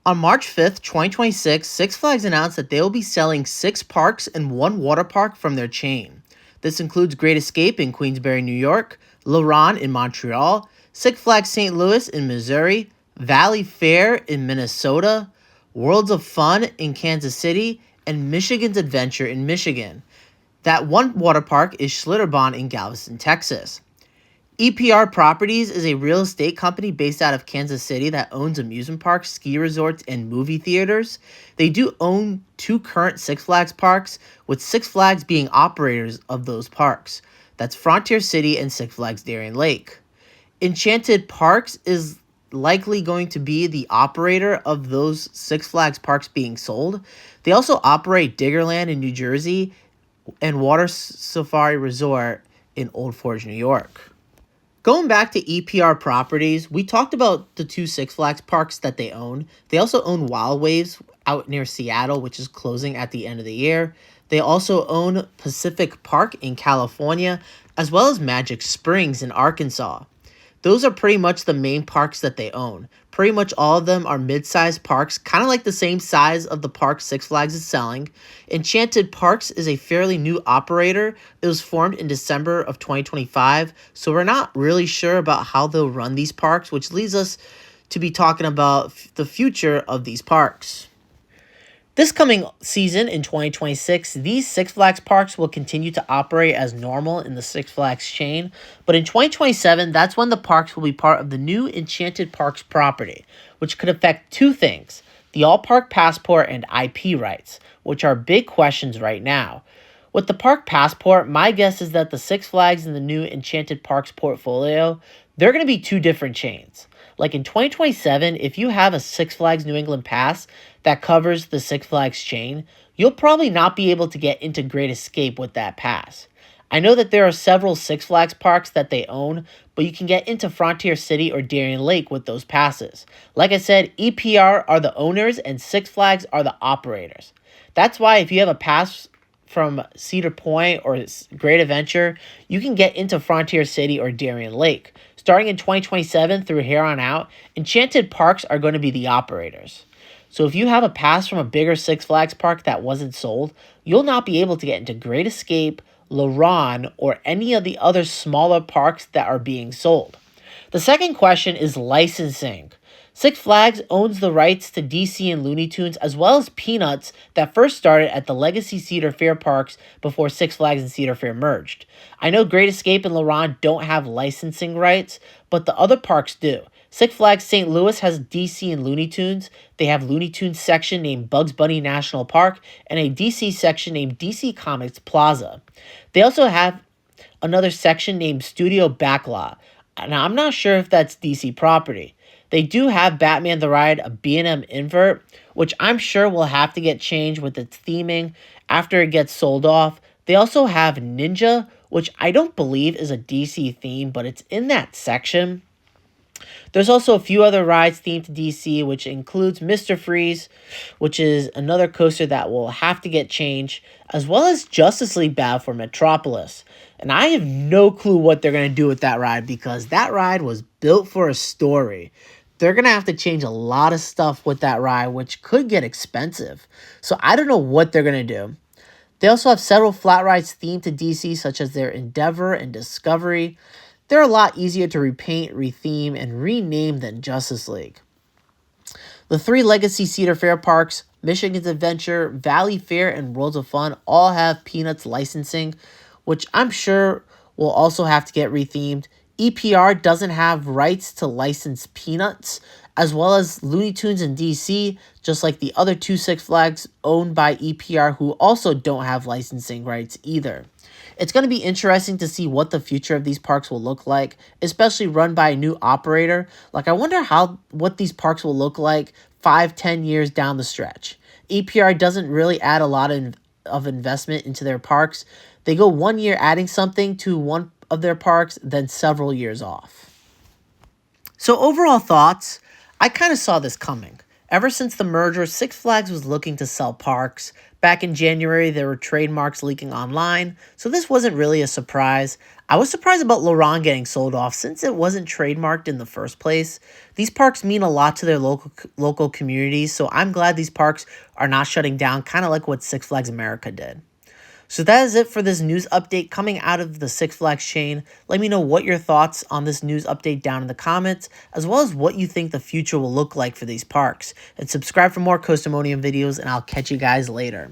On March 5th, 2026, Six Flags announced that they will be selling 6 parks and 1 water park from their chain. This includes Great Escape in Queensbury, New York, Le Ron in Montreal, Six Flags St. Louis in Missouri, Valley Fair in Minnesota, Worlds of Fun in Kansas City, and Michigan's Adventure in Michigan. That 1 water park is Schlitterbahn in Galveston, Texas. EPR Properties is a real estate company based out of Kansas City that owns amusement parks, ski resorts, and movie theaters. They do own 2 current Six Flags parks, with Six Flags being operators of those parks. That's Frontier City and Six Flags Darien Lake. Enchanted Parks is likely going to be the operator of those Six Flags parks being sold. They also operate Diggerland in New Jersey and Water Safari Resort in Old Forge, New York. Going back to EPR Properties, we talked about the 2 Six Flags parks that they own. They also own Wild Waves out near Seattle, which is closing at the end of the year. They also own Pacific Park in California, as well as Magic Springs in Arkansas. Those are pretty much the main parks that they own. Pretty much all of them are mid-sized parks, kind of like the same size of the park Six Flags is selling. Enchanted Parks is a fairly new operator. It was formed in December of 2025, so we're not really sure about how they'll run these parks, which leads us to be talking about the future of these parks. This coming season in 2026, these Six Flags parks will continue to operate as normal in the Six Flags chain, but in 2027, that's when the parks will be part of the new Enchanted Parks property, which could affect 2 things: the All Park Passport and IP rights, which are big questions right now. With the Park Passport, my guess is that the Six Flags and the new Enchanted Parks portfolio, they're going to be 2 different chains. Like in 2027, if you have a Six Flags New England pass that covers the Six Flags chain, you'll probably not be able to get into Great Escape with that pass. I know that there are several Six Flags parks that they own, but you can get into Frontier City or Darien Lake with those passes. Like I said, EPR are the owners and Six Flags are the operators. That's why if you have a pass from Cedar Point or Great Adventure, you can get into Frontier City or Darien Lake. Starting in 2027 through here on out, Enchanted Parks are going to be the operators. So if you have a pass from a bigger Six Flags park that wasn't sold, you'll not be able to get into Great Escape, Le Ron, or any of the other smaller parks that are being sold. The second question is licensing. Six Flags owns the rights to DC and Looney Tunes as well as Peanuts that first started at the Legacy Cedar Fair parks before Six Flags and Cedar Fair merged. I know Great Escape and Le Ron don't have licensing rights, but the other parks do. Six Flags St. Louis has DC and Looney Tunes. They have Looney Tunes section named Bugs Bunny National Park and a DC section named DC Comics Plaza. They also have another section named Studio Backlot. Now, I'm not sure if that's DC property. They do have Batman the Ride, a B&M invert, which I'm sure will have to get changed with its theming after it gets sold off. They also have Ninja, which I don't believe is a DC theme, but it's in that section. There's also a few other rides themed to DC, which includes Mr. Freeze, which is another coaster that will have to get changed, as well as Justice League Battle for Metropolis. And I have no clue what they're going to do with that ride because that ride was built for a story. They're going to have to change a lot of stuff with that ride, which could get expensive. So I don't know what they're going to do. They also have several flat rides themed to DC, such as their Endeavor and Discovery. They're a lot easier to repaint, retheme, and rename than Justice League. The 3 Legacy Cedar Fair parks, Michigan's Adventure, Valley Fair, and Worlds of Fun all have Peanuts licensing, which I'm sure will also have to get rethemed. EPR doesn't have rights to license Peanuts, as well as Looney Tunes in DC, just like the other 2 Six Flags owned by EPR who also don't have licensing rights either. It's going to be interesting to see what the future of these parks will look like, especially run by a new operator. Like, I wonder what these parks will look like 5-10 years down the stretch. EPR doesn't really add a lot of investment into their parks. They go 1 year adding something to one of their parks, then several years off. So overall thoughts, I kind of saw this coming. Ever since the merger, Six Flags was looking to sell parks. Back in January, there were trademarks leaking online, so this wasn't really a surprise. I was surprised about Laurent getting sold off since it wasn't trademarked in the first place. These parks mean a lot to their local communities, so I'm glad these parks are not shutting down, kind of like what Six Flags America did. So that is it for this news update coming out of the Six Flags chain. Let me know what your thoughts on this news update down in the comments, as well as what you think the future will look like for these parks. And subscribe for more Coastamonium videos, and I'll catch you guys later.